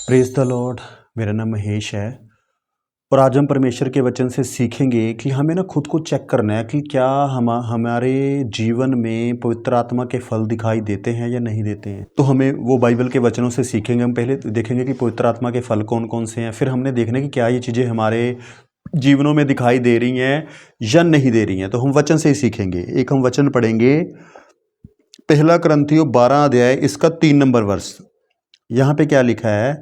Praise the Lord. मेरा नाम महेश है और आज हम परमेश्वर के वचन से सीखेंगे कि हमें ना खुद को चेक करना है कि क्या हमारे जीवन में पवित्र आत्मा के फल दिखाई देते हैं या नहीं देते हैं। तो हमें वो बाइबल के वचनों से सीखेंगे। हम पहले देखेंगे कि पवित्र आत्मा के फल कौन कौन से हैं, फिर हमने देखना कि क्या ये चीज़ें हमारे जीवनों में दिखाई दे रही हैं या नहीं दे रही हैं। तो हम वचन से ही सीखेंगे। एक हम वचन पढ़ेंगे, पहला कुरिन्थियों 12 अध्याय, इसका 3 नंबर वर्ष। यहाँ पे क्या लिखा है,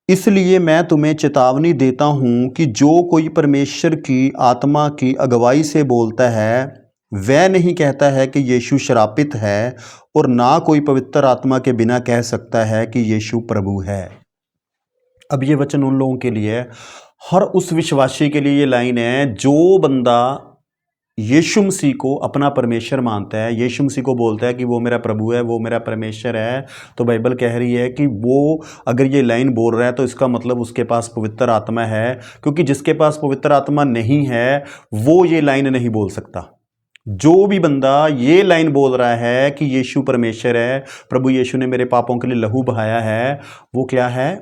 इसलिए मैं तुम्हें चेतावनी देता हूं कि जो कोई परमेश्वर की आत्मा की अगुवाई से बोलता है वह नहीं कहता है कि यीशु श्रापित है, और ना कोई पवित्र आत्मा के बिना कह सकता है कि यीशु प्रभु है। अब ये वचन उन लोगों के लिए है, हर उस विश्वासी के लिए ये लाइन है जो बंदा यीशु मसीह को अपना परमेश्वर मानता है, यीशु मसीह को बोलता है कि वो मेरा प्रभु है, वो मेरा परमेश्वर है। तो बाइबल कह रही है कि वो अगर ये लाइन बोल रहा है तो इसका मतलब उसके पास पवित्र आत्मा है, क्योंकि जिसके पास पवित्र आत्मा नहीं है वो ये लाइन नहीं बोल सकता। जो भी बंदा ये लाइन बोल रहा है कि यीशु परमेश्वर है, प्रभु यीशु ने मेरे पापों के लिए लहू बहाया है, वो क्या है,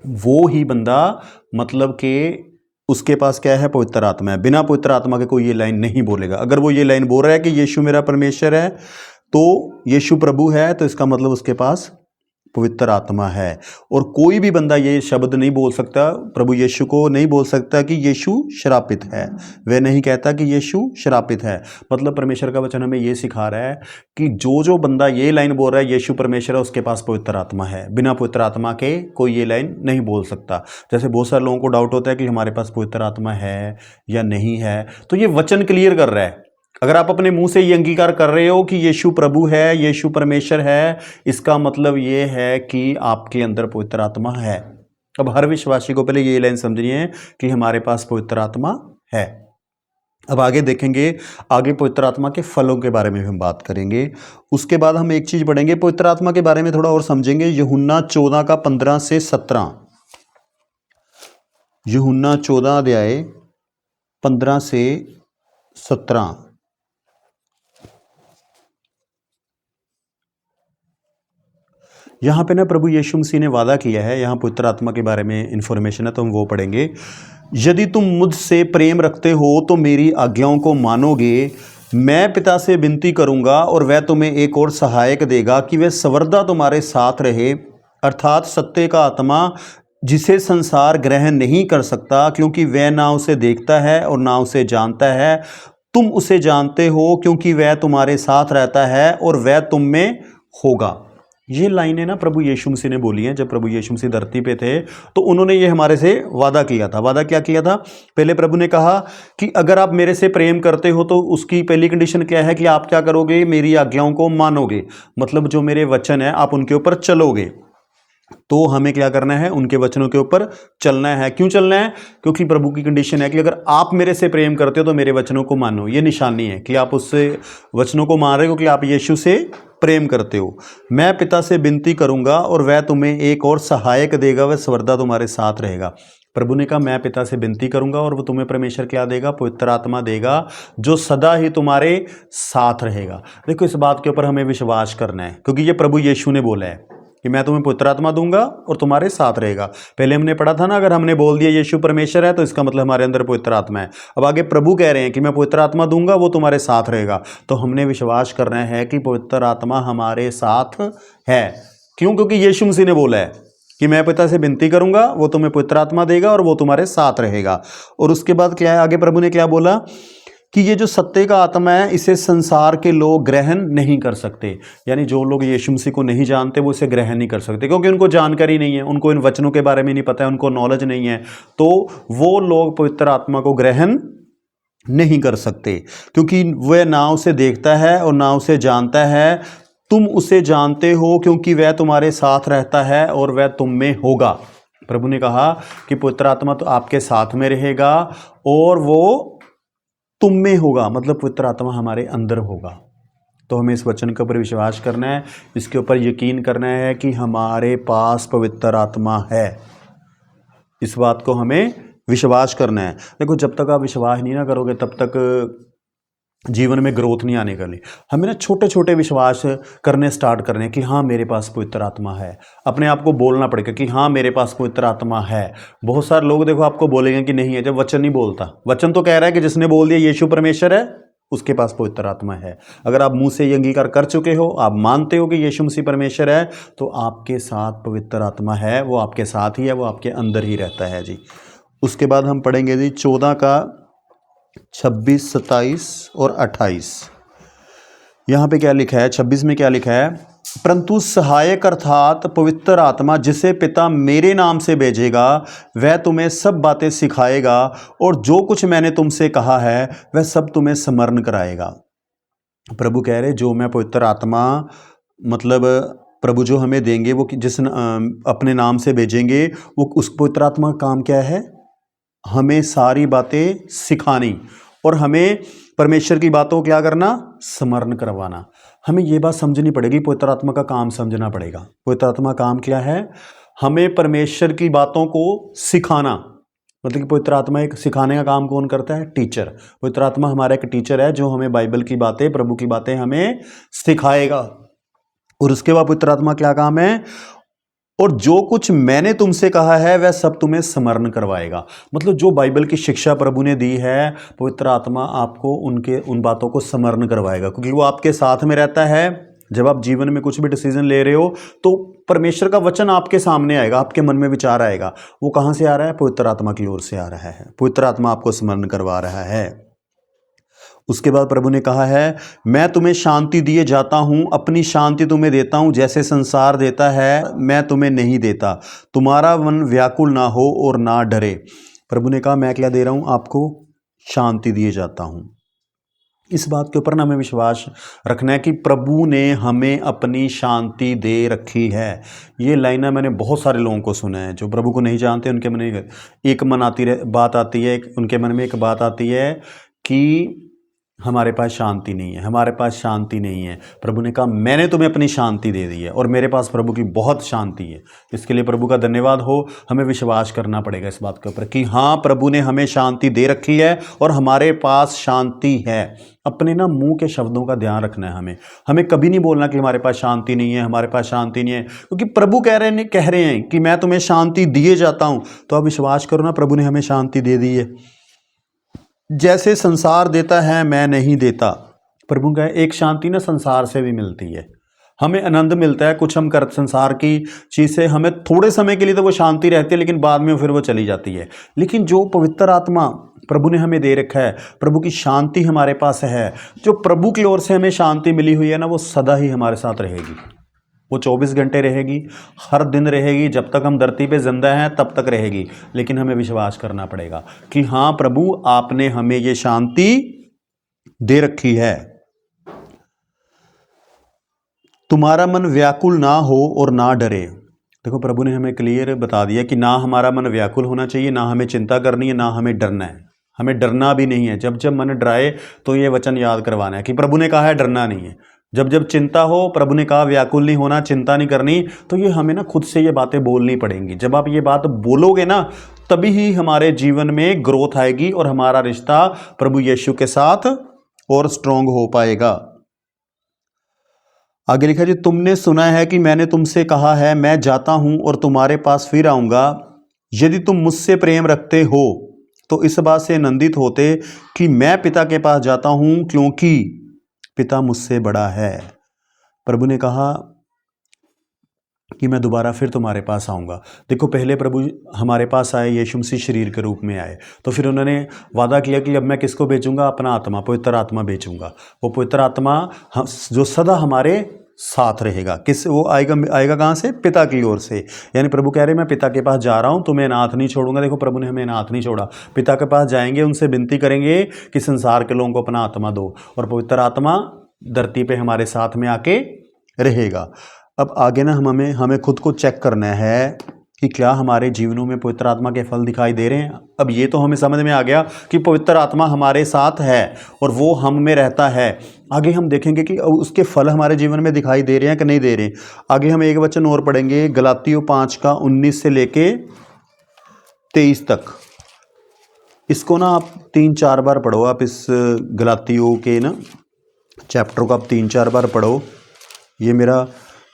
वो ही बंदा मतलब कि उसके पास क्या है, पवित्र आत्मा है। बिना पवित्र आत्मा के कोई ये लाइन नहीं बोलेगा। अगर वो ये लाइन बोल रहा है कि यीशु मेरा परमेश्वर है, तो यीशु प्रभु है, तो इसका मतलब उसके पास पवित्र आत्मा है। और कोई भी बंदा ये शब्द नहीं बोल सकता, प्रभु यीशु को नहीं बोल सकता कि यीशु श्रापित है। वह नहीं कहता कि यीशु श्रापित है। मतलब परमेश्वर का वचन हमें ये सिखा रहा है कि जो बंदा ये लाइन बोल रहा है यीशु परमेश्वर है, उसके पास पवित्र आत्मा है। बिना पवित्र आत्मा के कोई ये लाइन नहीं बोल सकता। जैसे बहुत सारे लोगों को डाउट होता है कि हमारे पास पवित्र आत्मा है या नहीं है, तो ये वचन क्लियर कर रहा है। अगर आप अपने मुंह से ये अंगीकार कर रहे हो कि यीशु प्रभु है, यीशु परमेश्वर है, इसका मतलब ये है कि आपके अंदर पवित्र आत्मा है। अब हर विश्वासी को पहले ये लाइन समझनी है कि हमारे पास पवित्र आत्मा है। अब आगे देखेंगे, आगे पवित्र आत्मा के फलों के बारे में भी हम बात करेंगे। उसके बाद हम एक चीज पढ़ेंगे, पवित्र आत्मा के बारे में थोड़ा और समझेंगे। यूहन्ना 14 का 15 से 17। यूहन्ना 14 अध्याय 15 से 17। यहाँ पे ना प्रभु यीशु मसीह ने वादा किया है, यहाँ पवित्र आत्मा के बारे में इंफॉर्मेशन है, तो हम वो पढ़ेंगे। यदि तुम मुझसे प्रेम रखते हो तो मेरी आज्ञाओं को मानोगे। मैं पिता से विनती करूंगा और वह तुम्हें एक और सहायक देगा कि वह सर्वदा तुम्हारे साथ रहे, अर्थात सत्य का आत्मा, जिसे संसार ग्रहण नहीं कर सकता, क्योंकि वह ना उसे देखता है और ना उसे जानता है। तुम उसे जानते हो क्योंकि वह तुम्हारे साथ रहता है और वह तुम में होगा। ये लाइनें ना प्रभु यीशु मसीह ने बोली हैं। जब प्रभु यीशु मसीह धरती पे थे तो उन्होंने ये हमारे से वादा किया था। वादा क्या किया था? पहले प्रभु ने कहा कि अगर आप मेरे से प्रेम करते हो तो उसकी पहली कंडीशन क्या है कि आप क्या करोगे, मेरी आज्ञाओं को मानोगे। मतलब जो मेरे वचन है आप उनके ऊपर चलोगे। तो हमें क्या करना है, उनके वचनों के ऊपर चलना है। क्यों चलना है? क्योंकि प्रभु की कंडीशन है कि अगर आप मेरे से प्रेम करते हो तो मेरे वचनों को मानो। ये निशानी है कि आप उससे वचनों को मान रहे हो, कि आप यीशु से प्रेम करते हो। मैं पिता से विनती करूंगा और वह तुम्हें एक और सहायक देगा, वह सर्वदा तुम्हारे साथ रहेगा। प्रभु ने कहा मैं पिता से विनती करूंगा और वो तुम्हें परमेश्वर क्या देगा, पवित्र आत्मा देगा, जो सदा ही तुम्हारे साथ रहेगा। देखो, इस बात के ऊपर हमें विश्वास करना है, क्योंकि ये प्रभु यीशु ने बोला है कि मैं तुम्हें पवित्र आत्मा दूंगा और तुम्हारे साथ रहेगा। पहले हमने पढ़ा था ना, अगर हमने बोल दिया यीशु परमेश्वर है तो इसका मतलब हमारे अंदर पवित्र आत्मा है। अब आगे प्रभु कह रहे हैं कि मैं पवित्र आत्मा दूंगा, वो तुम्हारे साथ रहेगा। तो हमने विश्वास करना है कि पवित्र आत्मा हमारे साथ है। क्यों? क्योंकि यीशु मसीह ने बोला है कि मैं पिता से विनती करूंगा, वो तुम्हें पवित्र आत्मा देगा और वो तुम्हारे साथ रहेगा। और उसके बाद क्या है, आगे प्रभु ने क्या बोला कि ये जो सत्य का आत्मा है इसे संसार के लोग ग्रहण नहीं कर सकते। यानी जो लोग यीशु मसीह को नहीं जानते वो इसे ग्रहण नहीं कर सकते, क्योंकि उनको जानकारी नहीं है, उनको इन वचनों के बारे में नहीं पता है, उनको नॉलेज नहीं है। तो वो लोग पवित्र आत्मा को ग्रहण नहीं कर सकते, क्योंकि वह ना उसे देखता है और ना उसे जानता है। तुम उसे जानते हो क्योंकि वह तुम्हारे साथ रहता है और वह तुम में होगा। प्रभु ने कहा कि पवित्र आत्मा तो आपके साथ में रहेगा और वो तुम में होगा, मतलब पवित्र आत्मा हमारे अंदर होगा। तो हमें इस वचन के ऊपर विश्वास करना है, इसके ऊपर यकीन करना है कि हमारे पास पवित्र आत्मा है। इस बात को हमें विश्वास करना है। देखो, जब तक आप विश्वास नहीं ना करोगे तब तक जीवन में ग्रोथ नहीं आने के लिए। हमें ना छोटे छोटे विश्वास करने स्टार्ट करने कि हाँ मेरे पास पवित्र आत्मा है। अपने आप को बोलना पड़ेगा कि हाँ मेरे पास पवित्र आत्मा है। बहुत सारे लोग देखो आपको बोलेंगे कि नहीं है, जब वचन नहीं बोलता। वचन तो कह रहा है कि जिसने बोल दिया यीशु परमेश्वर है, उसके पास पवित्र आत्मा है। अगर आप मुंह से ये अंगीकार कर चुके हो, आप मानते हो कि यीशु मसीह परमेश्वर है, तो आपके साथ पवित्र आत्मा है, वो आपके साथ ही है, वो आपके अंदर ही रहता है जी। उसके बाद हम पढ़ेंगे जी 14 का 26, 27 और 28। यहाँ पे क्या लिखा है? 26 में क्या लिखा है? परंतु सहायक अर्थात पवित्र आत्मा जिसे पिता मेरे नाम से भेजेगा, वह तुम्हें सब बातें सिखाएगा और जो कुछ मैंने तुमसे कहा है वह सब तुम्हें स्मरण कराएगा। प्रभु कह रहे जो मैं पवित्र आत्मा मतलब प्रभु जो हमें देंगे, वो जिस अपने नाम से भेजेंगे, वो उस पवित्र आत्मा का काम क्या है? हमें सारी बातें सिखानी और हमें परमेश्वर की बातों को क्या करना? स्मरण करवाना। हमें ये बात समझनी पड़ेगी, पवित्र आत्मा का काम समझना पड़ेगा। पवित्र आत्मा का काम क्या है? हमें परमेश्वर की बातों को सिखाना। मतलब कि पवित्र आत्मा एक सिखाने का काम कौन करता है? टीचर। पवित्र आत्मा हमारा एक टीचर है जो हमें बाइबल की बातें, प्रभु की बातें हमें सिखाएगा। और उसके बाद पवित्र आत्मा क्या काम है? और जो कुछ मैंने तुमसे कहा है वह सब तुम्हें स्मरण करवाएगा। मतलब जो बाइबल की शिक्षा प्रभु ने दी है, पवित्र आत्मा आपको उन बातों को स्मरण करवाएगा, क्योंकि वो आपके साथ में रहता है। जब आप जीवन में कुछ भी डिसीजन ले रहे हो तो परमेश्वर का वचन आपके सामने आएगा, आपके मन में विचार आएगा। वो कहाँ से आ रहा है? पवित्र आत्मा की ओर से आ रहा है। पवित्र आत्मा आपको स्मरण करवा रहा है। उसके बाद प्रभु ने कहा है, मैं तुम्हें शांति दिए जाता हूं, अपनी शांति तुम्हें देता हूं, जैसे संसार देता है मैं तुम्हें नहीं देता। तुम्हारा मन व्याकुल ना हो और ना डरे। प्रभु ने कहा मैं क्या दे रहा हूं? आपको शांति दिए जाता हूं। इस बात के ऊपर ना हमें विश्वास रखना है कि प्रभु ने हमें अपनी शांति दे रखी है। ये लाइनें मैंने बहुत सारे लोगों को सुना है जो प्रभु को नहीं जानते। उनके मन में एक बात आती है, उनके मन में एक बात आती है कि हमारे पास शांति नहीं है, हमारे पास शांति नहीं है। प्रभु ने कहा मैंने तुम्हें अपनी शांति दे दी है और मेरे पास प्रभु की बहुत शांति है। इसके लिए प्रभु का धन्यवाद हो। हमें विश्वास करना पड़ेगा इस बात के ऊपर कि हाँ प्रभु ने हमें शांति दे रखी है और हमारे पास शांति है। अपने ना मुंह के शब्दों का ध्यान रखना है। हमें कभी नहीं बोलना कि हमारे पास शांति नहीं है, हमारे पास शांति नहीं है, क्योंकि प्रभु कह रहे हैं कि मैं तुम्हें शांति दिए जाता हूं। तो आप विश्वास करो ना, प्रभु ने हमें शांति दे दी है। जैसे संसार देता है मैं नहीं देता। प्रभु का एक शांति ना संसार से भी मिलती है। हमें आनंद मिलता है, कुछ हम कर संसार की चीज से हमें थोड़े समय के लिए तो वो शांति रहती है, लेकिन बाद में फिर वो चली जाती है। लेकिन जो पवित्र आत्मा प्रभु ने हमें दे रखा है, प्रभु की शांति हमारे पास है, जो प्रभु की ओर से हमें शांति मिली हुई है ना, वो सदा ही हमारे साथ रहेगी। वो 24 घंटे रहेगी, हर दिन रहेगी, जब तक हम धरती पे जिंदा हैं तब तक रहेगी। लेकिन हमें विश्वास करना पड़ेगा कि हाँ प्रभु आपने हमें ये शांति दे रखी है। तुम्हारा मन व्याकुल ना हो और ना डरे। देखो प्रभु ने हमें क्लियर बता दिया कि ना हमारा मन व्याकुल होना चाहिए, ना हमें चिंता करनी है, ना हमें डरना है। हमें डरना भी नहीं है। जब जब मन डराए तो ये वचन याद करवाना है कि प्रभु ने कहा है डरना नहीं है। जब जब चिंता हो, प्रभु ने कहा व्याकुल नहीं होना, चिंता नहीं करनी, तो ये हमें ना खुद से ये बातें बोलनी पड़ेंगी। जब आप ये बात बोलोगे ना, तभी ही हमारे जीवन में ग्रोथ आएगी और हमारा रिश्ता प्रभु यीशु के साथ और स्ट्रांग हो पाएगा। आगे लिखा जी, तुमने सुना है कि मैंने तुमसे कहा है मैं जाता हूं और तुम्हारे पास फिर आऊंगा। यदि तुम मुझसे प्रेम रखते हो तो इस बात से आनंदित होते कि मैं पिता के पास जाता हूं, क्योंकि पिता मुझसे बड़ा है। प्रभु ने कहा कि मैं दोबारा फिर तुम्हारे पास आऊँगा। देखो पहले प्रभु हमारे पास आए, यीशु मसीह शरीर के रूप में आए, तो फिर उन्होंने वादा किया कि अब मैं किसको भेजूंगा? अपना आत्मा, पवित्र आत्मा भेजूंगा। वो पवित्र आत्मा जो सदा हमारे साथ रहेगा। किस वो आएगा कहाँ से? पिता की ओर से। यानी प्रभु कह रहे मैं पिता के पास जा रहा हूँ, तुम्हें अनाथ नहीं छोड़ूंगा। देखो प्रभु ने हमें अनाथ नहीं छोड़ा। पिता के पास जाएंगे, उनसे विनती करेंगे कि संसार के लोगों को अपना आत्मा दो, और पवित्र आत्मा धरती पे हमारे साथ में आके रहेगा। अब आगे ना हमें खुद को चेक करना है कि क्या हमारे जीवनों में पवित्र आत्मा के फल दिखाई दे रहे हैं। अब ये तो हमें समझ में आ गया कि पवित्र आत्मा हमारे साथ है और वो हम में रहता है। आगे हम देखेंगे कि उसके फल हमारे जीवन में दिखाई दे रहे हैं कि नहीं दे रहे। आगे हम एक वचन और पढ़ेंगे, गलातियों 5 का 19 से लेके 23 तक। इसको ना आप 3-4 बार पढ़ो। आप इस गलातियों के ना चैप्टर को आप 3-4 बार पढ़ो। ये मेरा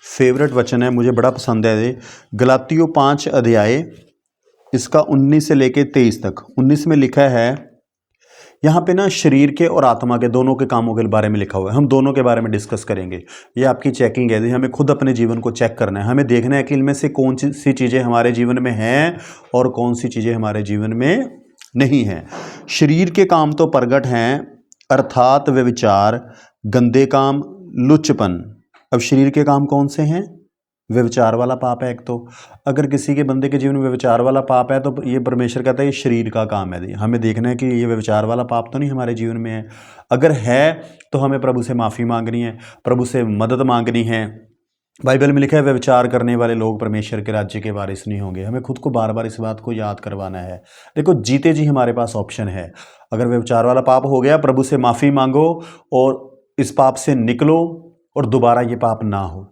फेवरेट वचन है, मुझे बड़ा पसंद है ये। गलातियों 5 अध्याय, इसका 19 से लेके 23 तक। 19 में लिखा है, यहाँ पे ना शरीर के और आत्मा के दोनों के कामों के बारे में लिखा हुआ है। हम दोनों के बारे में डिस्कस करेंगे। ये आपकी चेकिंग है, हमें खुद अपने जीवन को चेक करना है। हमें देखना है कि इनमें से कौन सी चीज़ें हमारे जीवन में हैं और कौन सी चीज़ें हमारे जीवन में नहीं हैं। शरीर के काम तो प्रगट हैं, अर्थात व्यभिचार, गंदे काम, लुच्चपन। अब शरीर के काम कौन से हैं? व्यभिचार वाला पाप है एक तो। अगर किसी के बंदे के जीवन में व्यभिचार वाला पाप है तो ये परमेश्वर कहता है ये शरीर का काम है। हमें देखना है कि ये व्यभिचार वाला पाप तो नहीं हमारे जीवन में है। अगर है तो हमें प्रभु से माफ़ी मांगनी है, प्रभु से मदद मांगनी है। बाइबल में लिखा है व्यभिचार करने वाले लोग परमेश्वर के राज्य के वारिस नहीं होंगे। हमें खुद को बार बार इस बात को याद करवाना है। देखो जीते जी हमारे पास ऑप्शन है। अगर व्यभिचार वाला पाप हो गया, प्रभु से माफ़ी मांगो और इस पाप से निकलो और दोबारा ये पाप ना हो।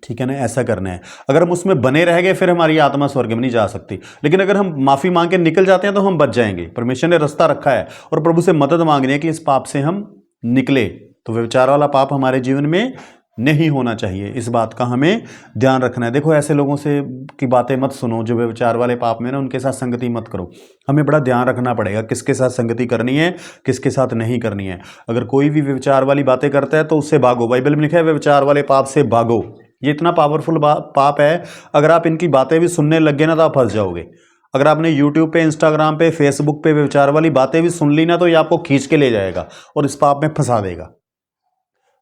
ठीक है ना, ऐसा करना है। अगर हम उसमें बने रह गए फिर हमारी आत्मा स्वर्ग में नहीं जा सकती। लेकिन अगर हम माफ़ी मांग के निकल जाते हैं तो हम बच जाएंगे। परमेश्वर ने रास्ता रखा है और प्रभु से मदद मांगनी है कि इस पाप से हम निकले। तो व्यभिचार वाला पाप हमारे जीवन में नहीं होना चाहिए। इस बात का हमें ध्यान रखना है। देखो ऐसे लोगों से की बातें मत सुनो जो व्यभिचार वाले पाप में ना, उनके साथ संगति मत करो। हमें बड़ा ध्यान रखना पड़ेगा किसके साथ संगति करनी है, किसके साथ नहीं करनी है। अगर कोई भी व्यभिचार वाली बातें करता है तो उससे भागो। बाइबल में लिखा है व्यभिचार वाले पाप से भागो। ये इतना पावरफुल पाप है, अगर आप इनकी बातें भी सुनने लग गए ना तो आप फंस जाओगे। अगर आपने यूट्यूब पे, इंस्टाग्राम पे, फेसबुक पे व्यभिचार वाली बातें भी सुन ली ना तो ये आपको खींच के ले जाएगा और इस पाप में फंसा देगा।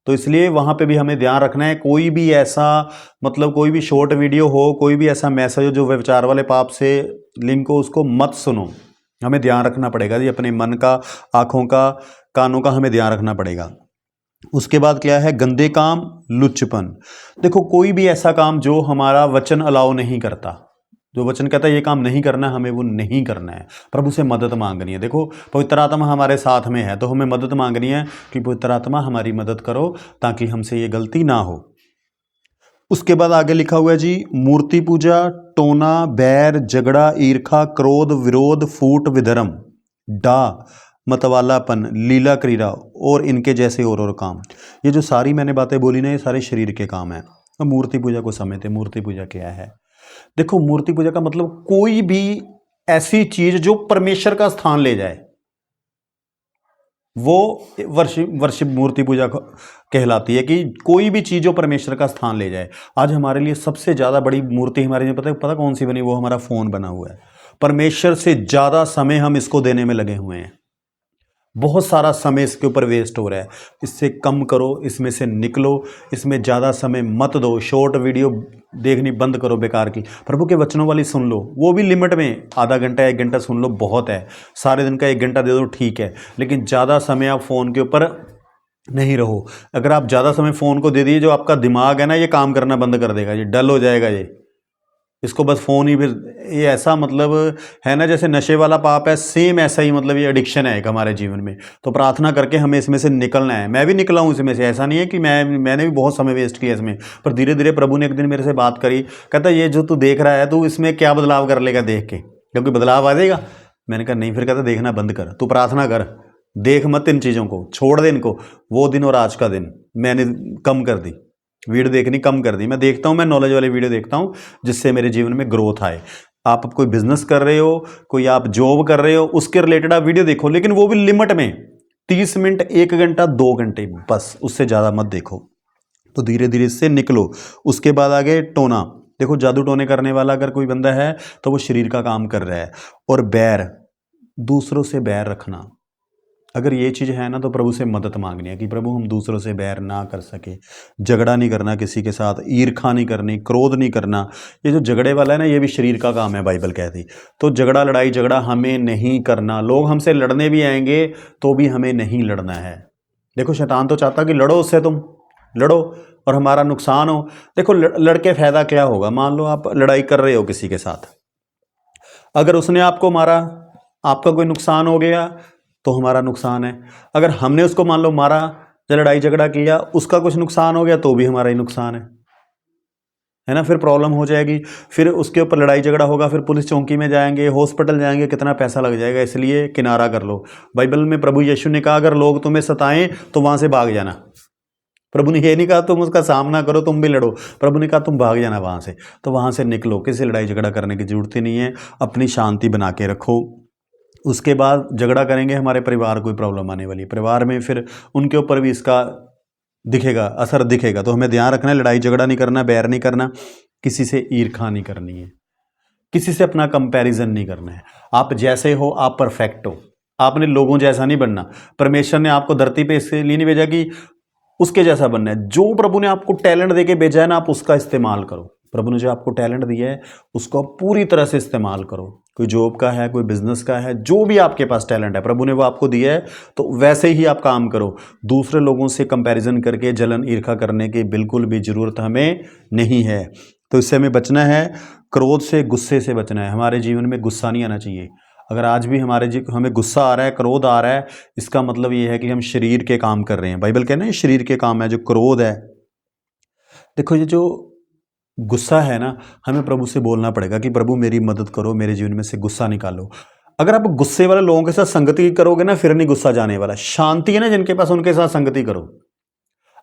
तो इसलिए वहां पे भी हमें ध्यान रखना है। कोई भी ऐसा मतलब कोई भी शॉर्ट वीडियो हो, कोई भी ऐसा मैसेज हो जो व्यभिचार वाले पाप से लिंक हो, उसको मत सुनो। हमें ध्यान रखना पड़ेगा जी, अपने मन का, आंखों का, कानों का हमें ध्यान रखना पड़ेगा। उसके बाद क्या है? गंदे काम, लुच्चपन। देखो कोई भी ऐसा काम जो हमारा वचन अलाउ नहीं करता, जो वचन कहता है ये काम नहीं करना, हमें वो नहीं करना है। प्रभु से मदद मांगनी है। देखो पवित्र आत्मा हमारे साथ में है तो हमें मदद मांगनी है कि पवित्र आत्मा हमारी मदद करो ताकि हमसे ये गलती ना हो। उसके बाद आगे लिखा हुआ है जी, मूर्ति पूजा, टोना, बैर, झगड़ा, ईर्खा, क्रोध, विरोध, फूट, विधर्म, डा, मतवालापन, लीला क्रीड़ा और इनके जैसे और काम। ये जो सारी मैंने बातें बोली ना, ये सारे शरीर के काम हैं। अब मूर्ति पूजा को समझते। मूर्ति पूजा क्या है? देखो मूर्ति पूजा का मतलब कोई भी ऐसी चीज जो परमेश्वर का स्थान ले जाए, वो वर्षिप मूर्ति पूजा कहलाती है। कि कोई भी चीज जो परमेश्वर का स्थान ले जाए। आज हमारे लिए सबसे ज्यादा बड़ी मूर्ति हमारे लिए पता कौन सी बनी? वो हमारा फोन बना हुआ है। परमेश्वर से ज्यादा समय हम इसको देने में लगे हुए हैं। बहुत सारा समय इसके ऊपर वेस्ट हो रहा है। इससे कम करो, इसमें से निकलो, इसमें ज़्यादा समय मत दो। शॉर्ट वीडियो देखनी बंद करो बेकार की। प्रभु के वचनों वाली सुन लो, वो भी लिमिट में। आधा घंटा 1 घंटा सुन लो, बहुत है। सारे दिन का 1 घंटा दे दो, ठीक है। लेकिन ज़्यादा समय आप फ़ोन के ऊपर नहीं रहो। अगर आप ज़्यादा समय फ़ोन को दे दिए, जो आपका दिमाग है ना, ये काम करना बंद कर देगा, ये डल हो जाएगा। ये इसको बस फ़ोन ही, फिर ये ऐसा मतलब है ना जैसे नशे वाला पाप है, सेम ऐसा ही मतलब ये एडिक्शन है एक हमारे जीवन में। तो प्रार्थना करके हमें इसमें से निकलना है। मैं भी निकला हूँ इसमें से। ऐसा नहीं है कि मैंने भी बहुत समय वेस्ट किया इसमें, पर धीरे धीरे प्रभु ने एक दिन मेरे से बात करी। कहता ये जो तू देख रहा है, तू इसमें क्या बदलाव कर लेगा देख के? क्योंकि बदलाव आ जाएगा। मैंने कहा नहीं। फिर कहता देखना बंद कर, तू प्रार्थना कर, देख मत इन चीज़ों को, छोड़ दे इनको। वो दिन और आज का दिन मैंने कम कर दी, वीडियो देखनी कम कर दी। मैं देखता हूँ, मैं नॉलेज वाली वीडियो देखता हूँ जिससे मेरे जीवन में ग्रोथ आए। आप कोई बिजनेस कर रहे हो, कोई आप जॉब कर रहे हो, उसके रिलेटेड आप वीडियो देखो, लेकिन वो भी लिमिट में। 30 मिनट, 1 घंटा, 2 घंटे, बस उससे ज़्यादा मत देखो। तो धीरे धीरे इससे निकलो। उसके बाद आगे टोना। देखो जादू टोने करने वाला अगर कोई बंदा है तो वो शरीर का काम कर रहा है। और बैर, दूसरों से बैर रखना। अगर ये चीज़ है ना तो प्रभु से मदद मांगनी है कि प्रभु हम दूसरों से बैर ना कर सके। झगड़ा नहीं करना किसी के साथ, ईर्खा नहीं करनी, क्रोध नहीं करना। ये जो झगड़े वाला है ना, ये भी शरीर का काम है, बाइबल कहती। तो झगड़ा, लड़ाई झगड़ा हमें नहीं करना। लोग हमसे लड़ने भी आएंगे तो भी हमें नहीं लड़ना है। देखो शैतान तो चाहता कि लड़ो उससे, तुम लड़ो और हमारा नुकसान हो। देखो लड़के फ़ायदा क्या होगा? मान लो आप लड़ाई कर रहे हो किसी के साथ, अगर उसने आपको मारा, आपका कोई नुकसान हो गया तो हमारा नुकसान है। अगर हमने उसको मान लो मारा या लड़ाई झगड़ा किया, उसका कुछ नुकसान हो गया तो भी हमारा ही नुकसान है है ना, फिर प्रॉब्लम हो जाएगी, फिर उसके ऊपर लड़ाई झगड़ा होगा, फिर पुलिस चौकी में जाएंगे, हॉस्पिटल जाएंगे, कितना पैसा लग जाएगा। इसलिए किनारा कर लो। बाइबल में प्रभु यीशु ने कहा अगर लोग तुम्हें सताएं तो वहां से भाग जाना। प्रभु ने ये नहीं कहा तुम उसका सामना करो, तुम भी लड़ो। प्रभु ने कहा तुम भाग जाना वहां से। तो वहां से निकलो, किसी लड़ाई झगड़ा करने की जरूरत ही नहीं है, अपनी शांति बना के रखो। उसके बाद झगड़ा करेंगे, हमारे परिवार को प्रॉब्लम आने वाली है, परिवार में फिर उनके ऊपर भी इसका दिखेगा, असर दिखेगा। तो हमें ध्यान रखना है, लड़ाई झगड़ा नहीं करना, बैर नहीं करना, किसी से ईर्खा नहीं करनी है, किसी से अपना कंपैरिजन नहीं करना है। आप जैसे हो आप परफेक्ट हो, आपने लोगों जैसा नहीं बनना। परमेश्वर ने आपको धरती पे इसलिए नहीं भेजा कि उसके जैसा बनना है। जो प्रभु ने आपको टैलेंट देके भेजा है ना, आप उसका इस्तेमाल करो। प्रभु ने जो आपको टैलेंट दिया है उसको आप पूरी तरह से इस्तेमाल करो। कोई जॉब का है, कोई बिजनेस का है, जो भी आपके पास टैलेंट है प्रभु ने वो आपको दिया है, तो वैसे ही आप काम करो। दूसरे लोगों से कंपैरिजन करके जलन ईर्खा करने की बिल्कुल भी जरूरत हमें नहीं है। तो इससे हमें बचना है, क्रोध से, गुस्से से बचना है। हमारे जीवन में गुस्सा नहीं आना चाहिए। अगर आज भी हमें गुस्सा आ रहा है, क्रोध आ रहा है, इसका मतलब ये है कि हम शरीर के काम कर रहे हैं। बाइबल कहना है शरीर के काम है, जो क्रोध है। देखो ये जो गुस्सा है ना, हमें प्रभु से बोलना पड़ेगा कि प्रभु मेरी मदद करो, मेरे जीवन में से गुस्सा निकालो। अगर आप गुस्से वाले लोगों के साथ संगति करोगे ना, फिर नहीं गुस्सा जाने वाला। शांति है ना जिनके पास, उनके साथ संगति करो।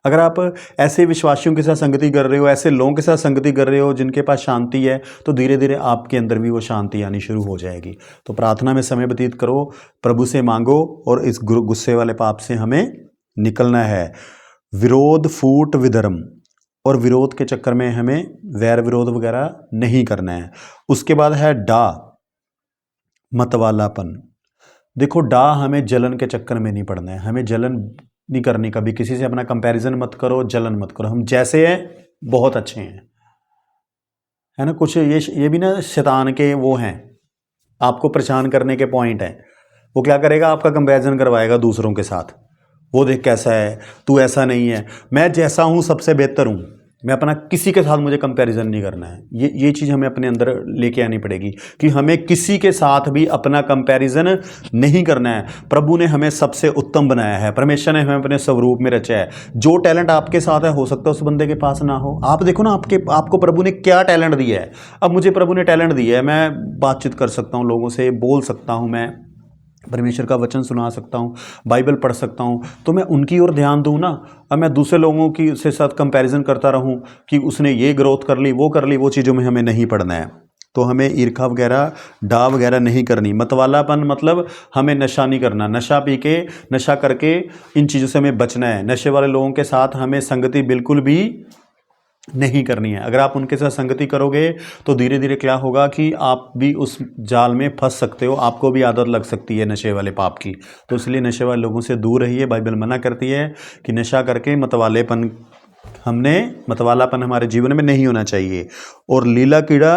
अगर आप ऐसे विश्वासियों के साथ संगति कर रहे हो, ऐसे लोगों के साथ संगति कर रहे हो जिनके पास शांति है, तो धीरे धीरे आपके अंदर भी वो शांति आनी शुरू हो जाएगी। तो प्रार्थना में समय व्यतीत करो, प्रभु से मांगो, और इस गुस्से वाले पाप से हमें निकलना है। विरोध फूट विधर्म, और विरोध के चक्कर में हमें वैर विरोध वगैरह नहीं करना है। उसके बाद है डा, मतवालापन। देखो डा, हमें जलन के चक्कर में नहीं पड़ना है, हमें जलन नहीं करनी कभी। किसी से अपना कंपैरिजन मत करो, जलन मत करो। हम जैसे हैं बहुत अच्छे हैं, है ना। कुछ ये भी ना शैतान के वो हैं, आपको परेशान करने के पॉइंट हैं। वो क्या करेगा, आपका कंपैरिजन करवाएगा दूसरों के साथ। वो देख कैसा है, तू ऐसा नहीं है, मैं जैसा हूँ सबसे बेहतर हूँ, मैं अपना किसी के साथ मुझे कंपैरिजन नहीं करना है। ये चीज़ हमें अपने अंदर लेके आनी पड़ेगी कि हमें किसी के साथ भी अपना कंपैरिजन नहीं करना है। प्रभु ने हमें सबसे उत्तम बनाया है, परमेश्वर ने हमें अपने स्वरूप में रचा है। जो टैलेंट आपके साथ है, हो सकता है उस बंदे के पास ना हो। आप देखो ना, आपको प्रभु ने क्या टैलेंट दिया है। अब मुझे प्रभु ने टैलेंट दिया है, मैं बातचीत कर सकता हूँ, लोगों से बोल सकता हूँ, मैं परमेश्वर का वचन सुना सकता हूँ, बाइबल पढ़ सकता हूँ, तो मैं उनकी ओर ध्यान दूँ ना। अब मैं दूसरे लोगों की से साथ कंपैरिजन करता रहूँ कि उसने ये ग्रोथ कर ली, वो चीज़ों में हमें नहीं पड़ना है। तो हमें ईर्खा वगैरह, डा वगैरह नहीं करनी। मतवालापन मतलब हमें नशा नहीं करना, नशा करके इन चीज़ों से हमें बचना है। नशे वाले लोगों के साथ हमें संगति बिल्कुल भी नहीं करनी है। अगर आप उनके साथ संगति करोगे तो धीरे धीरे क्या होगा कि आप भी उस जाल में फंस सकते हो, आपको भी आदत लग सकती है नशे वाले पाप की। तो इसलिए नशे वाले लोगों से दूर रहिए। बाइबल मना करती है कि नशा करके मतवालापन हमारे जीवन में नहीं होना चाहिए। और लीला कीड़ा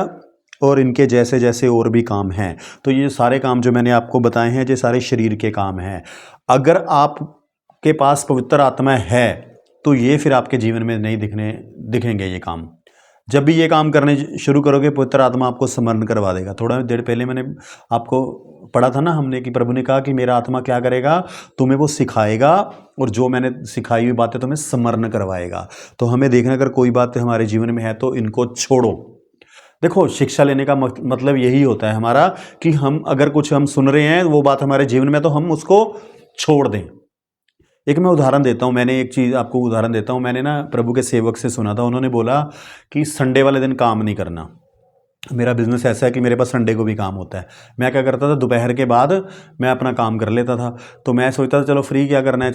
और इनके जैसे जैसे और भी काम हैं। तो ये सारे काम जो मैंने आपको बताए हैं, ये सारे शरीर के काम हैं। अगर आपके पास पवित्र आत्मा है तो ये फिर आपके जीवन में नहीं दिखेंगे ये काम। जब भी ये काम करने शुरू करोगे, पवित्र आत्मा आपको स्मरण करवा देगा। थोड़ा देर पहले मैंने आपको पढ़ा था ना हमने, कि प्रभु ने कहा कि मेरा आत्मा क्या करेगा, तुम्हें वो सिखाएगा, और जो मैंने सिखाई हुई बातें तुम्हें स्मरण करवाएगा। तो हमें देखना, अगर कोई बात हमारे जीवन में है तो इनको छोड़ो। देखो, शिक्षा लेने का मतलब यही होता है हमारा कि हम अगर कुछ हम सुन रहे हैं वो बात हमारे जीवन में, तो हम उसको छोड़ दें। एक मैं उदाहरण देता हूँ, मैंने एक चीज़ आपको उदाहरण देता हूँ। मैंने ना प्रभु के सेवक से सुना था, उन्होंने बोला कि संडे वाले दिन काम नहीं करना। मेरा बिजनेस ऐसा है कि मेरे पास संडे को भी काम होता है। मैं क्या करता था, दोपहर के बाद मैं अपना काम कर लेता था। तो मैं सोचता था चलो फ्री क्या करना है,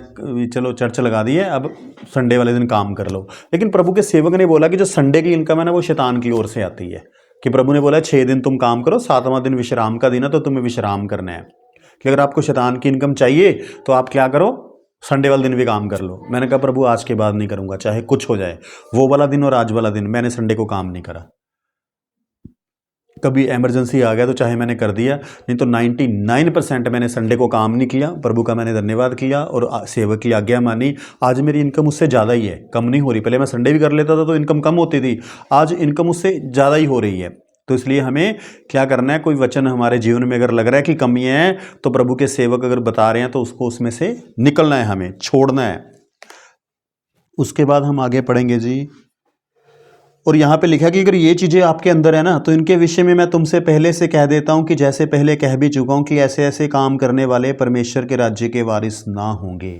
चलो चर्च लगा दी है, अब संडे वाले दिन काम कर लो। लेकिन प्रभु के सेवक ने बोला कि जो संडे की इनकम है ना, वो शैतान की ओर से आती है। कि प्रभु ने बोला 6 दिन तुम काम करो, 7वां दिन विश्राम का दिन है, तो तुम्हें विश्राम करना है। कि अगर आपको शैतान की इनकम चाहिए तो आप क्या करो, संडे वाले दिन भी काम कर लो। मैंने कहा प्रभु आज के बाद नहीं करूंगा, चाहे कुछ हो जाए। वो वाला दिन और आज वाला दिन मैंने संडे को काम नहीं करा। कभी इमरजेंसी आ गया तो चाहे मैंने कर दिया, नहीं तो 99% मैंने संडे को काम नहीं किया। प्रभु का मैंने धन्यवाद किया और सेवक की आज्ञा मानी। आज मेरी इनकम उससे ज़्यादा ही है, कम नहीं हो रही। पहले मैं संडे भी कर लेता था तो इनकम कम होती थी, आज इनकम उससे ज़्यादा ही हो रही है। तो इसलिए हमें क्या करना है, कोई वचन हमारे जीवन में अगर लग रहा है कि कमियां हैं, तो प्रभु के सेवक अगर बता रहे हैं तो उसको उसमें से निकलना है, हमें छोड़ना है। उसके बाद हम आगे पढ़ेंगे जी, और यहाँ पे लिखा कि अगर ये चीज़ें आपके अंदर है ना, तो इनके विषय में मैं तुमसे पहले से कह देता हूँ कि जैसे पहले कह भी चुका हूँ कि ऐसे ऐसे काम करने वाले परमेश्वर के राज्य के वारिस ना होंगे।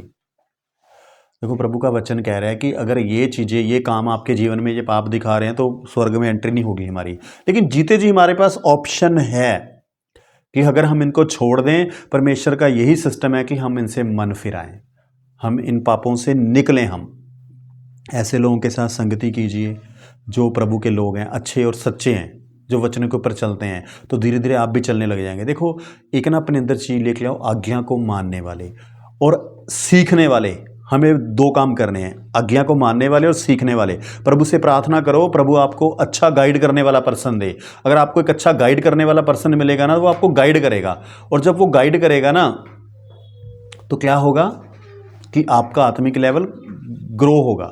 देखो प्रभु का वचन कह रहा है कि अगर ये चीज़ें, ये काम आपके जीवन में ये पाप दिखा रहे हैं तो स्वर्ग में एंट्री नहीं होगी हमारी। लेकिन जीते जी हमारे पास ऑप्शन है कि अगर हम इनको छोड़ दें, परमेश्वर का यही सिस्टम है कि हम इनसे मन फिराएं, हम इन पापों से निकलें। हम ऐसे लोगों के साथ संगति कीजिए जो प्रभु के लोग हैं, अच्छे और सच्चे हैं, जो वचन के ऊपर चलते हैं, तो धीरे धीरे आप भी चलने लग जाएंगे। देखो एक ना अपने अंदर चीज लेके आओ, आज्ञा को मानने वाले और सीखने वाले। हमें दो काम करने हैं, आज्ञा को मानने वाले और सीखने वाले। प्रभु से प्रार्थना करो, प्रभु आपको अच्छा गाइड करने वाला पर्सन दे। अगर आपको एक अच्छा गाइड करने वाला पर्सन मिलेगा ना, तो वो आपको गाइड करेगा, और जब वो गाइड करेगा ना, तो क्या होगा कि आपका आत्मिक लेवल ग्रो होगा।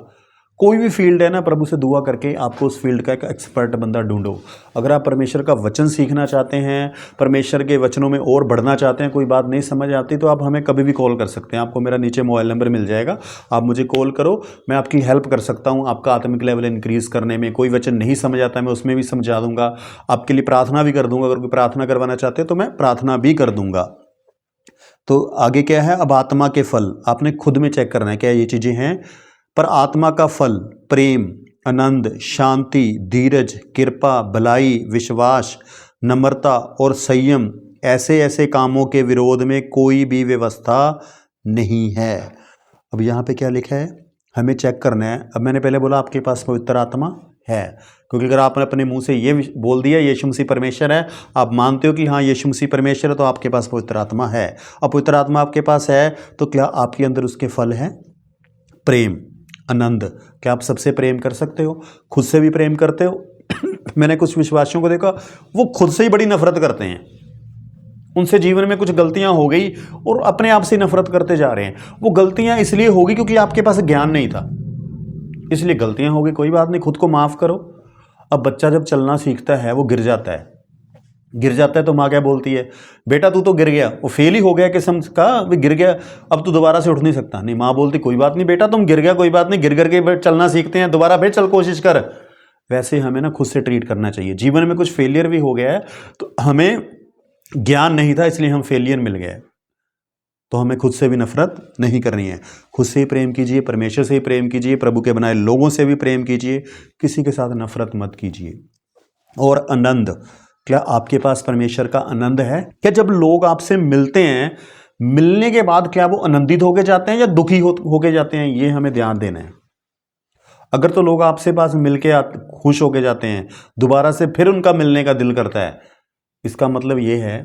कोई भी फील्ड है ना, प्रभु से दुआ करके आपको उस फील्ड का एक एक्सपर्ट बंदा ढूंढो। अगर आप परमेश्वर का वचन सीखना चाहते हैं, परमेश्वर के वचनों में और बढ़ना चाहते हैं, कोई बात नहीं समझ आती, तो आप हमें कभी भी कॉल कर सकते हैं। आपको मेरा नीचे मोबाइल नंबर मिल जाएगा, आप मुझे कॉल करो, मैं आपकी हेल्प कर सकता हूँ आपका आत्मिक लेवल इंक्रीज करने में। कोई वचन नहीं समझ आता मैं उसमें भी समझा दूंगा, आपके लिए प्रार्थना भी कर दूंगा। अगर कोई प्रार्थना करवाना चाहते हैं तो मैं प्रार्थना भी कर दूंगा। तो आगे क्या है, अब आत्मा के फल आपने खुद में चेक करना है क्या ये चीज़ें हैं। पर आत्मा का फल प्रेम, आनंद, शांति, धीरज, कृपा, भलाई, विश्वास, नम्रता और संयम, ऐसे ऐसे कामों के विरोध में कोई भी व्यवस्था नहीं है। अब यहाँ पे क्या लिखा है, हमें चेक करना है। अब मैंने पहले बोला आपके पास पवित्र आत्मा है, क्योंकि अगर आपने अपने मुंह से ये बोल दिया यीशु मसीह परमेश्वर है, आप मानते हो कि हाँ यीशु मसीह परमेश्वर है, तो आपके पास पवित्र आत्मा है। अब पवित्र आत्मा आपके पास है तो क्या आपके अंदर उसके फल हैं? प्रेम, आनंद। क्या आप सबसे प्रेम कर सकते हो? खुद से भी प्रेम करते हो? मैंने कुछ विश्वासियों को देखा, वो खुद से ही बड़ी नफरत करते हैं। उनसे जीवन में कुछ गलतियां हो गई और अपने आप से नफरत करते जा रहे हैं। वो गलतियां इसलिए होगी क्योंकि आपके पास ज्ञान नहीं था, इसलिए गलतियां हो गई। कोई बात नहीं, खुद को माफ करो। अब बच्चा जब चलना सीखता है, वो गिर जाता है, गिर जाता है तो माँ क्या बोलती है, बेटा तू तो गिर गया, वो फेल ही हो गया किस्म का, वो गिर गया, अब तू दोबारा से उठ नहीं सकता। नहीं, माँ बोलती कोई बात नहीं बेटा, तुम गिर गया, कोई बात नहीं, गिर गिर के चलना सीखते हैं, दोबारा फिर चल कोशिश कर। वैसे हमें ना खुद से ट्रीट करना चाहिए। जीवन में कुछ फेलियर भी हो गया है तो हमें ज्ञान नहीं था, इसलिए हम फेलियर मिल गए, तो हमें खुद से भी नफरत नहीं करनी है। खुद से ही प्रेम कीजिए, परमेश्वर से ही प्रेम कीजिए, प्रभु के बनाए लोगों से भी प्रेम कीजिए, किसी के साथ नफरत मत कीजिए। और आनंद, क्या आपके पास परमेश्वर का आनंद है? क्या जब लोग आपसे मिलते हैं, मिलने के बाद क्या वो आनंदित होके जाते हैं या दुखी होके जाते हैं? ये हमें ध्यान देना है। अगर तो लोग आपसे पास मिलके खुश होके जाते हैं, दोबारा से फिर उनका मिलने का दिल करता है, इसका मतलब ये है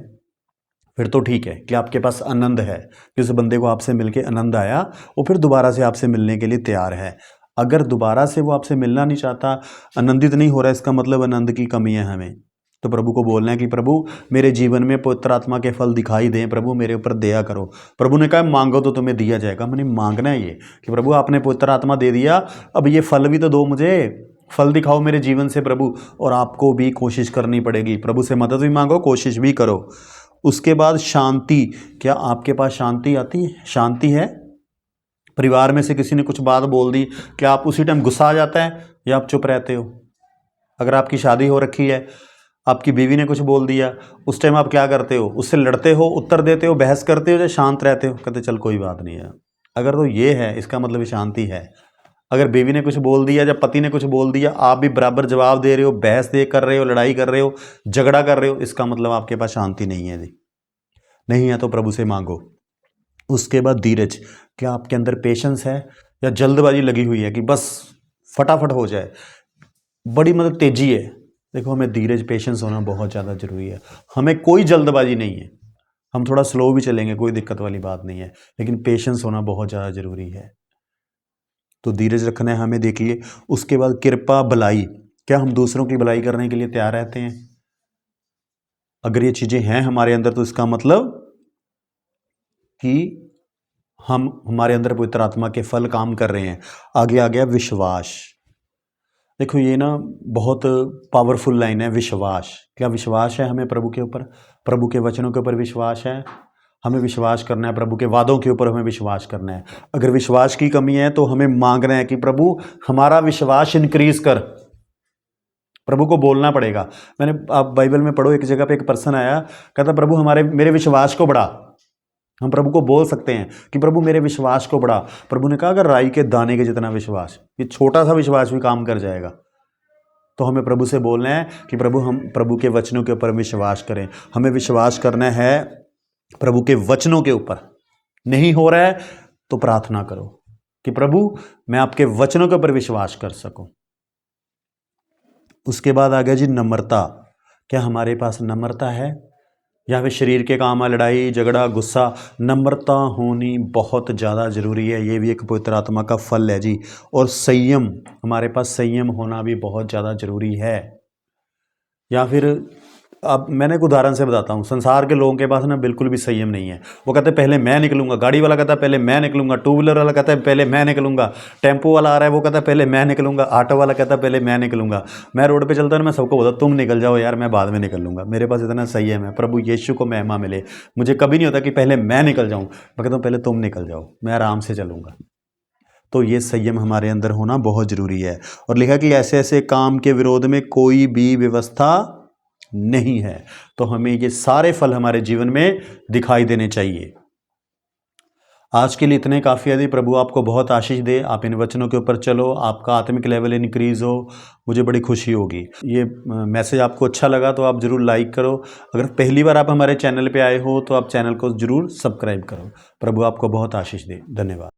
फिर तो ठीक है कि आपके पास आनंद है। जिस बंदे को आपसे मिलके आनंद आया, वो फिर दोबारा से आपसे मिलने के लिए तैयार है। अगर दोबारा से वो आपसे मिलना नहीं चाहता, आनंदित नहीं हो रहा, इसका मतलब आनंद की कमी है हमें। तो प्रभु को बोलना है कि प्रभु मेरे जीवन में पवित्र आत्मा के फल दिखाई दें, प्रभु मेरे ऊपर दया करो। प्रभु ने कहा मांगो तो तुम्हें दिया जाएगा। मैंने मांगना है ये कि प्रभु आपने पवित्र आत्मा दे दिया, अब ये फल भी तो दो, मुझे फल दिखाओ मेरे जीवन से प्रभु। और आपको भी कोशिश करनी पड़ेगी, प्रभु से मदद भी मांगो, कोशिश भी करो। उसके बाद शांति, क्या आपके पास शांति आती है? शांति है? परिवार में से किसी ने कुछ बात बोल दी, क्या आप उसी टाइम गुस्सा आ जाता है या आप चुप रहते हो? अगर आपकी शादी हो रखी है, आपकी बीवी ने कुछ बोल दिया, उस टाइम आप क्या करते हो? उससे लड़ते हो, उत्तर देते हो, बहस करते हो, या शांत रहते हो, कहते चल कोई बात नहीं है? अगर तो ये है, इसका मतलब शांति है। अगर बीवी ने कुछ बोल दिया, जब पति ने कुछ बोल दिया, आप भी बराबर जवाब दे रहे हो, बहस कर रहे हो, लड़ाई कर रहे हो, झगड़ा कर रहे हो, इसका मतलब आपके पास शांति नहीं है जी। नहीं है तो प्रभु से मांगो। उसके बाद धीरज, क्या आपके अंदर पेशेंस है या जल्दबाजी लगी हुई है कि बस फटाफट हो जाए, बड़ी मतलब तेजी है? देखो हमें धीरज, पेशेंस होना बहुत ज़्यादा जरूरी है। हमें कोई जल्दबाजी नहीं है, हम थोड़ा स्लो भी चलेंगे, कोई दिक्कत वाली बात नहीं है, लेकिन पेशेंस होना बहुत ज़्यादा जरूरी है। तो धीरज रखना है हमें। देखिए उसके बाद कृपा, भलाई, क्या हम दूसरों की भलाई करने के लिए तैयार रहते हैं? अगर ये चीज़ें हैं हमारे अंदर, तो इसका मतलब कि हमारे अंदर पवित्र आत्मा के फल काम कर रहे हैं। आगे आ गया विश्वास। देखो ये ना बहुत पावरफुल लाइन है, विश्वास। क्या विश्वास है हमें प्रभु के ऊपर? प्रभु के वचनों के ऊपर विश्वास है? हमें विश्वास करना है, प्रभु के वादों के ऊपर हमें विश्वास करना है। अगर विश्वास की कमी है तो हमें मांगना है कि प्रभु हमारा विश्वास इंक्रीज कर। प्रभु को बोलना पड़ेगा। मैंने आप बाइबल में पढ़ो, एक जगह पे एक पर्सन आया, कहता प्रभु मेरे विश्वास को बढ़ा। हम प्रभु को बोल सकते हैं कि प्रभु मेरे विश्वास को बढ़ा। प्रभु ने कहा अगर राई के दाने के जितना विश्वास, ये छोटा सा विश्वास भी काम कर जाएगा। तो हमें प्रभु से बोलना है कि प्रभु हम प्रभु के वचनों के ऊपर विश्वास करें। हमें विश्वास करना है प्रभु के वचनों के ऊपर। नहीं हो रहा है तो प्रार्थना करो कि प्रभु मैं आपके वचनों के ऊपर विश्वास कर सकूं। उसके बाद आ गया जी नम्रता। क्या हमारे पास नम्रता है? या फिर शरीर के काम में लड़ाई झगड़ा गुस्सा? नम्रता होनी बहुत ज़्यादा ज़रूरी है। ये भी एक पवित्र आत्मा का फल है जी। और संयम, हमारे पास संयम होना भी बहुत ज़्यादा ज़रूरी है। या फिर अब मैंने एक उदाहरण से बताता हूँ, संसार के लोगों के पास ना बिल्कुल भी संयम नहीं है। वो कहते हैं पहले मैं निकलूंगा, गाड़ी वाला कहता है पहले मैं निकलूंगा, टू व्हीलर वाला कहता है पहले मैं निकलूंगा, टेम्पो वाला आ रहा है वो कहता है पहले मैं निकलूंगा, ऑटो वाला कहता है पहले मैं निकलूंगा। मैं रोड पे चलता हूँ, मैं सबको बोलता तुम निकल जाओ यार, मैं बाद में निकल लूंगा। मेरे पास इतना संयम है, प्रभु यीशु को महिमा मिले। मुझे कभी नहीं होता कि पहले मैं निकल जाऊँ, मैं कहता हूँ पहले तुम निकल जाओ, मैं आराम से चलूँगा। तो ये संयम हमारे अंदर होना बहुत ज़रूरी है। और लिखा कि ऐसे ऐसे काम के विरोध में कोई भी व्यवस्था नहीं है। तो हमें ये सारे फल हमारे जीवन में दिखाई देने चाहिए। आज के लिए इतने काफ़ी है। प्रभु आपको बहुत आशीष दे। आप इन वचनों के ऊपर चलो, आपका आत्मिक लेवल इंक्रीज हो, मुझे बड़ी खुशी होगी। ये मैसेज आपको अच्छा लगा तो आप ज़रूर लाइक करो। अगर पहली बार आप हमारे चैनल पे आए हो तो आप चैनल को ज़रूर सब्सक्राइब करो। प्रभु आपको बहुत आशीष दे। धन्यवाद।